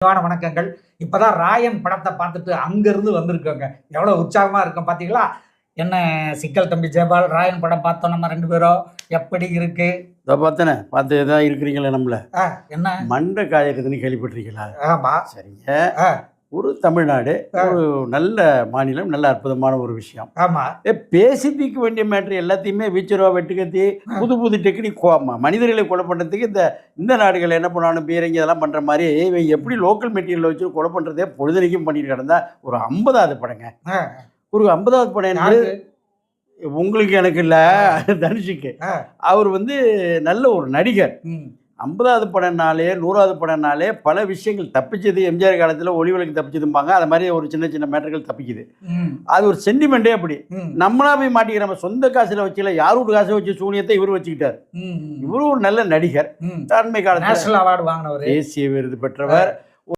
வணக்கங்கள். இப்பதான் ராயன் படத்தை பார்த்துட்டு அங்கிருந்து வந்திருக்கோங்க. எவ்வளவு உற்சாகமா இருக்கும் பாத்தீங்களா? என்ன சிக்கல் தம்பி ஜெயபால், ராயன் படம் பார்த்தோம் நம்ம 2 பேரும். எப்படி இருக்கு? இதோ பார்த்தேனே, பார்த்து தான் இருக்கிறீங்களே நம்மள. என்ன? மண்டை காயறதுன்னு கேள்விப்பட்டிருக்கீங்களா? ஆமா. சரிங்க. ஒரு தமிழ்நாடு, ஒரு நல்ல மாநிலம், நல்ல அற்புதமான ஒரு விஷயம். ஆமா. பேசி தீர்க்க வேண்டிய மேட்ரு எல்லாத்தையுமே வீச்சுருவா வெட்டுக்கத்தி புது புது டெக்னிக் மனிதர்களை கொலை பண்ணுறதுக்கு இந்த நாடுகள் என்ன பண்ணாலும் பீரங்கி இதெல்லாம் பண்ணுற மாதிரி இவன் எப்படி லோக்கல் மெட்டீரியல் வச்சு கொலை பண்ணுறதே பொழுதுனைக்கும் பண்ணிட்டு கிடந்தா ஒரு 50வது படங்க. ஒரு 50வது படம் என்பது உங்களுக்கு எனக்கு இல்லை, தனுஷுக்கு. அவர் நல்ல ஒரு நடிகர். 50வது படம்னாலே 100வது படம்னாலே பல விஷயங்கள் தப்பிச்சது. எம்ஜிஆர் காலத்தில் ஒளிவிளக்கு தப்பிச்சதும்பாங்க. அது மாதிரி ஒரு சின்ன சின்ன மேட்டர்கள் தப்பிக்குது. அது ஒரு சென்டிமெண்ட்டே அப்படி. நம்மளா போய் மாட்டிக்கிற நம்ம சொந்த காசில் வச்சுல யார் வீட்டு காசை வச்சு சூனியத்தை இவர் வச்சுக்கிட்டார். இவரும் ஒரு நல்ல நடிகர். அண்மை காலத்தில் நேஷனல் அவார்டு வாங்கினவர், தேசிய விருது பெற்றவர்.